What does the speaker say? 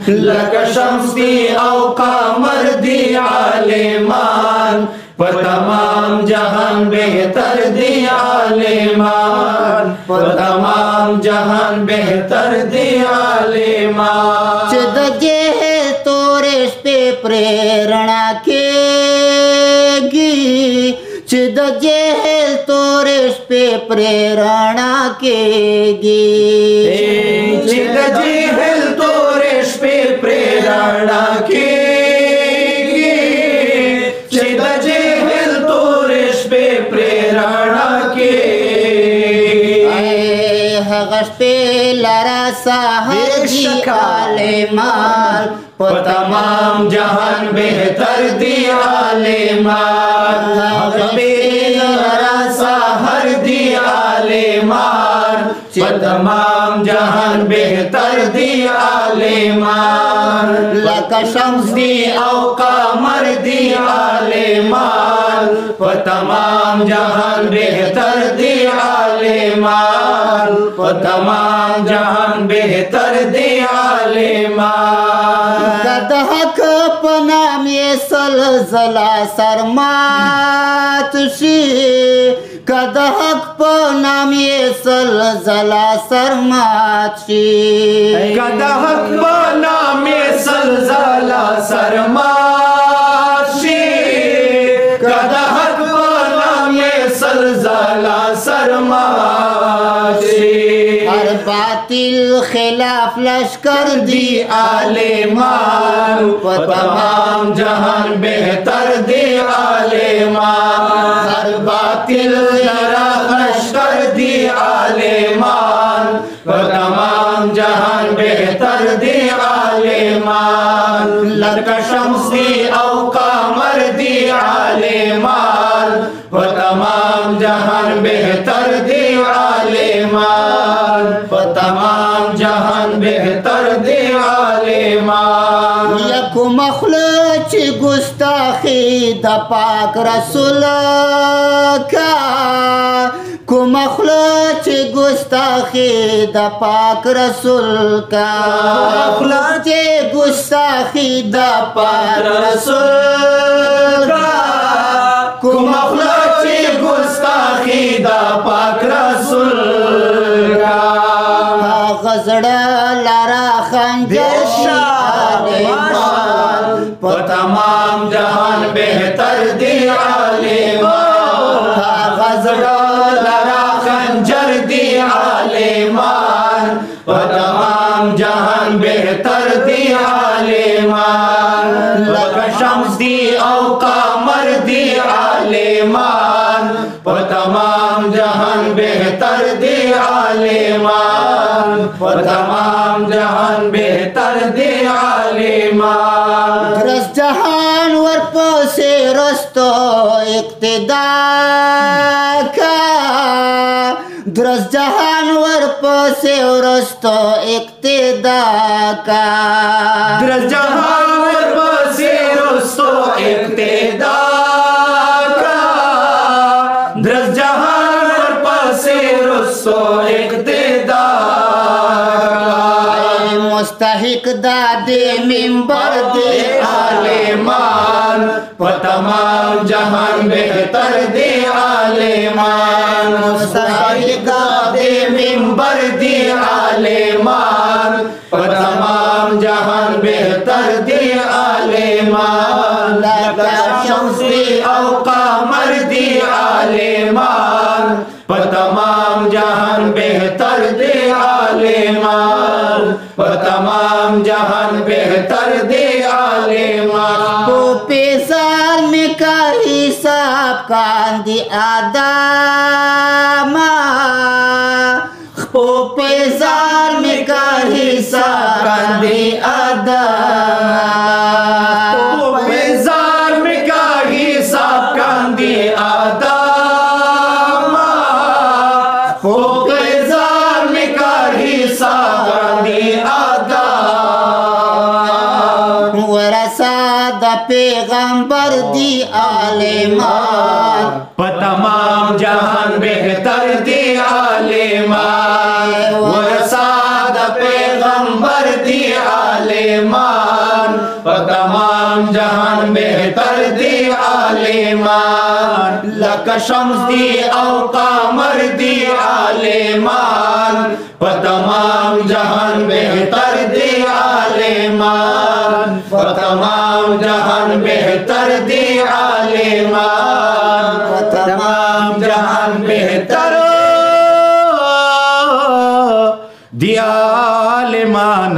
لکه شمس دی او قمر دی عالمان په تمام جهان بهتر دی عالمان په تمام جهان بهتر دی عالمان چې د جهل تورې شپې پرې رڼا کېږي چې د جهل تورې شپې پرې رڼا کېږي چې د جهل تورې شپې پرې رڼا کېږي چې د جهل تورې شپې پرې رڼا کېږي هغه شپې لرا سحر دی عالمان په تمام جهان بهتر دی عالمان هغه شپې لرا سحر دی عالمان په تمام جهان بهتر دی عالمان لکه شمس دی او قمر دی عالمان په تمام جهان بهتر دی عالمان په تمام جهان بهتر دی عالمان د حق په نام یې سلسله سرمات شي که د حق په نام یې سلسله سرمات شي که د حق په نام یې سلسله سرمات شي که د حق په نام یې سلسله سرمات شي هر باطل خلاف لشکر دی عالمان په تمام جهان بهتر دی عالمان هر باطل لرا لشکر دی عالمان په تمام جهان بهتر دی عالمان لکه شمس دی او قمر دی عالمان په تمام جهان بهتر دی عالمان په تمام جهان بهتر دی عالمان یکو مخلوق چې ګستاخی د پاک رسول کا کو مخلوق چې ګستاخی د پاک رسول کا مخلوق چې ګستاخی د پاک رسول کا کو مخلوق چې ګستاخی د پاک رسول کا غزړه لرا خنجر عالمان په تمام جهان بهتر دی عالمان غزړه لرا خنجر دی عالمان په تمام جهان بهتر دی عالمان لکه شمس دی او قمر دی عالمان په تمام جهان بهتر دی عالمان په تمام جهان بهتر دی عالمان درس جهان ورپسې رستو اقتدا کا درس جهان ورپسې رستو اقتدا کا درس جهان ورپسې رستو اقتدا کا درس جهان ورپسې رستو اقتدا مستحق دا دے منبر دے عالمان په تمام جهان بهتر دی عالمان مستحق دا دے منبر دی عالمان په تمام جهان بهتر دی عالمان لکه شمس دی او قمر دی عالمان په تمام جهان بهتر دی عالمان په تمام جهان بهتر دی عالمان کو پیسار میں کا حساب کاندی آداما کو پیسار میں کا حساب کاندی آداما پیزار میں کا حساب کاندی آداما پیزار میں کا حساب کاندی آداما ورسا دا پیغمبر دی عالمان په تمام جهان بهتر دی عالمان ورسا د پیغمبر دی عالمان तमाम जहान बेहतर दी आलिमान लक शम्स दी औ कामर दी आलिमान तमाम जहान बेहतर दी आलिमान तमाम जहान बेहतर दी आलिमान तमाम जहान बेहतर दिया आलिमान